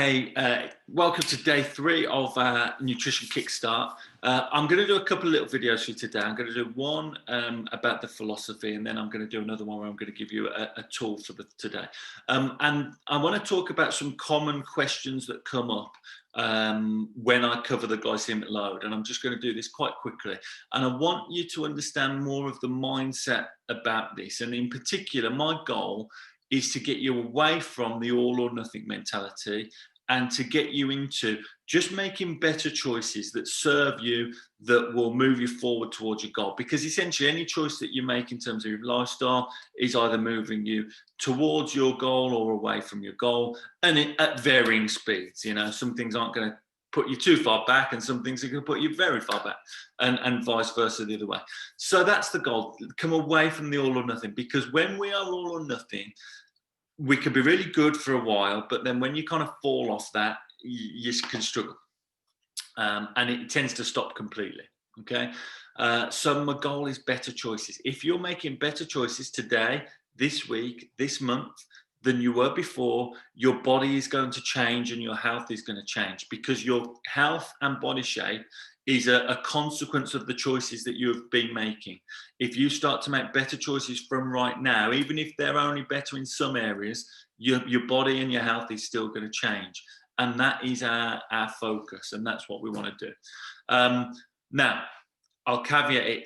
Hey, welcome to day 3 of Nutrition Kickstart. I'm going to do a couple of little videos for you today. I'm going to do one about the philosophy, and then I'm going to do another one where I'm going to give you a tool for today. And I want to talk about some common questions that come up when I cover the glycemic load. And I'm just going to do this quite quickly. And I want you to understand more of the mindset about this. And in particular, my goal is to get you away from the all or nothing mentality and to get you into just making better choices that serve you, that will move you forward towards your goal. Because essentially any choice that you make in terms of your lifestyle is either moving you towards your goal or away from your goal, and at varying speeds. You know, some things aren't going to put you too far back, and some things are going to put you very far back, and vice versa the other way. So that's the goal. Come away from the all or nothing, because when we are all or nothing, we can be really good for a while, but then when you kind of fall off that, you can struggle, and it tends to stop completely. Okay, so my goal is better choices. If you're making better choices today, this week, this month, than you were before, your body is going to change and your health is going to change, because your health and body shape is a consequence of the choices that you have been making. If you start to make better choices from right now, even if they're only better in some areas, your body and your health is still going to change. And that is our focus, and that's what we want to do. Now, I'll caveat it.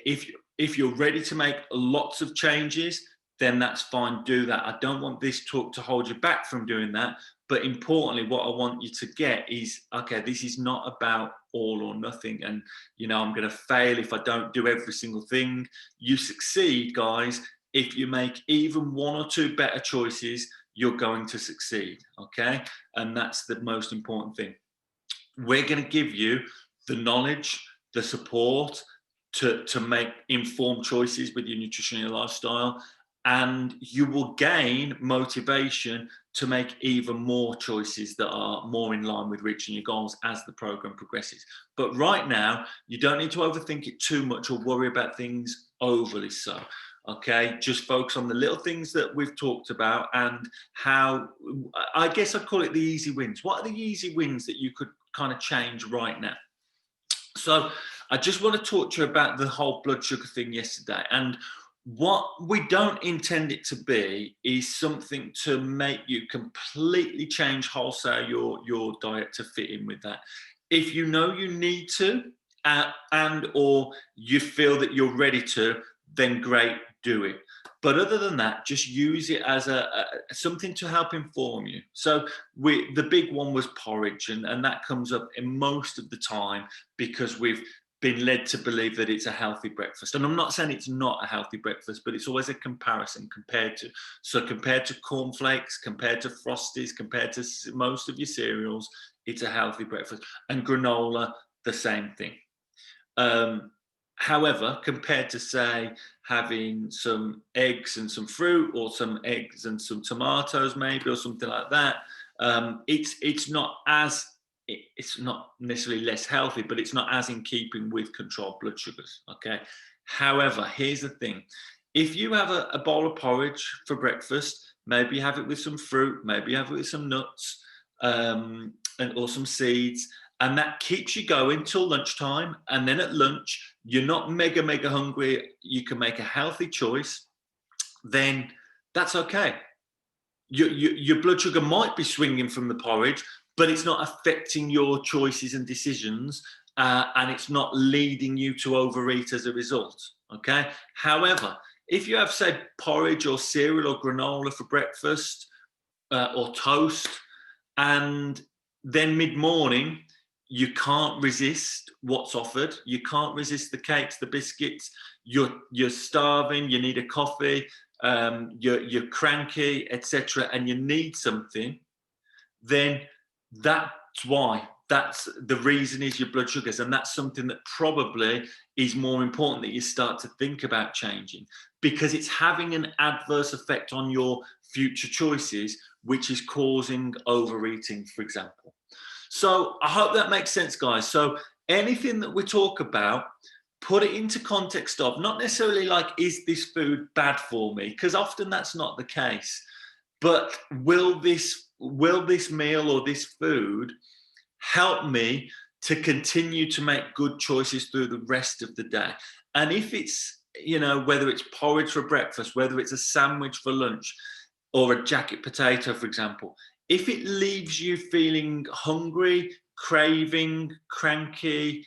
If you're ready to make lots of changes, then that's fine, do that. I don't want this talk to hold you back from doing that. But importantly, what I want you to get is, okay, this is not about all or nothing. And, you know, I'm going to fail if I don't do every single thing. You succeed, guys. If you make even 1 or 2 better choices, you're going to succeed, okay? And that's the most important thing. We're going to give you the knowledge, the support to make informed choices with your nutrition and your lifestyle. And you will gain motivation to make even more choices that are more in line with reaching your goals as the program progresses. But right now, you don't need to overthink it too much or worry about things overly so. Okay, just focus on the little things that we've talked about, and how, I guess I'd call it the easy wins. What are the easy wins that you could kind of change right now? So I just want to talk to you about the whole blood sugar thing yesterday. And what we don't intend it to be is something to make you completely change wholesale your diet to fit in with that. If you know you need to, and or you feel that you're ready to, then great, do it. But other than that, just use it as something to help inform you. So the big one was porridge, and that comes up in most of the time because we've been led to believe that it's a healthy breakfast. And I'm not saying it's not a healthy breakfast, but it's always a comparison compared to cornflakes, compared to Frosties, compared to most of your cereals, it's a healthy breakfast. And granola, the same thing. However, compared to, say, having some eggs and some fruit, or some eggs and some tomatoes maybe, or something like that, it's not necessarily less healthy, but it's not as in keeping with controlled blood sugars, okay? However, here's the thing. If you have a bowl of porridge for breakfast, maybe have it with some fruit, maybe have it with some nuts, or some seeds, and that keeps you going till lunchtime. And then at lunch, you're not mega hungry, you can make a healthy choice, then that's okay. Your blood sugar might be swinging from the porridge, but it's not affecting your choices and decisions, and it's not leading you to overeat as a result, okay? However, if you have, say, porridge or cereal or granola for breakfast, or toast, and then mid-morning, you can't resist what's offered, you can't resist the cakes, the biscuits, you're starving, you need a coffee, you're cranky, etc., and you need something, then that's why. That's the reason, is your blood sugars. And that's something that probably is more important that you start to think about changing, because it's having an adverse effect on your future choices, which is causing overeating, for example. So I hope that makes sense, guys. So anything that we talk about, put it into context of, not necessarily like, is this food bad for me? Because often that's not the case. But will this will this meal or this food help me to continue to make good choices through the rest of the day? And if it's, you know, whether it's porridge for breakfast, whether it's a sandwich for lunch, or a jacket potato, for example, if it leaves you feeling hungry, craving, cranky,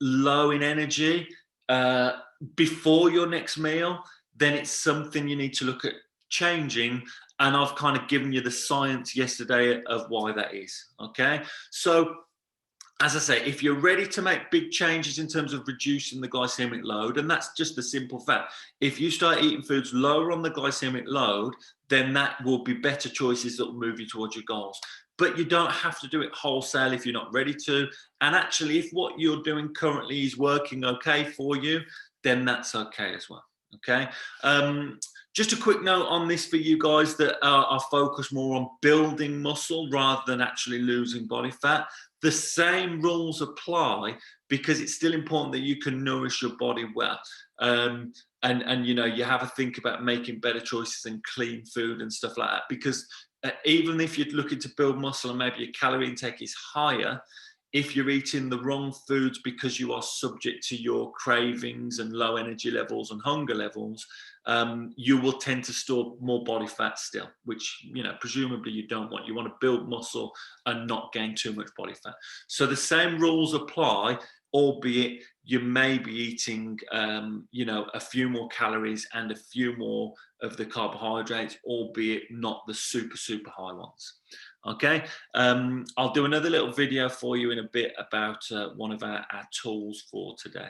low in energy uh, before your next meal, then it's something you need to look at changing. And I've kind of given you the science yesterday of why that is. Okay. So, as I say, if you're ready to make big changes in terms of reducing the glycemic load, and that's just the simple fact, if you start eating foods lower on the glycemic load, then that will be better choices that will move you towards your goals. But you don't have to do it wholesale if you're not ready to. And actually, if what you're doing currently is working okay for you, then that's okay as well. Okay. Just a quick note on this for you guys that are focused more on building muscle rather than actually losing body fat. The same rules apply, because it's still important that you can nourish your body well. And you know, you have a think about making better choices and clean food and stuff like that, because even if you're looking to build muscle and maybe your calorie intake is higher, if you're eating the wrong foods because you are subject to your cravings and low energy levels and hunger levels, you will tend to store more body fat still, which, you know, presumably you don't want. You want to build muscle and not gain too much body fat. So the same rules apply, albeit you may be eating, you know, a few more calories and a few more of the carbohydrates, albeit not the super, super high ones. Okay, I'll do another little video for you in a bit about one of our tools for today.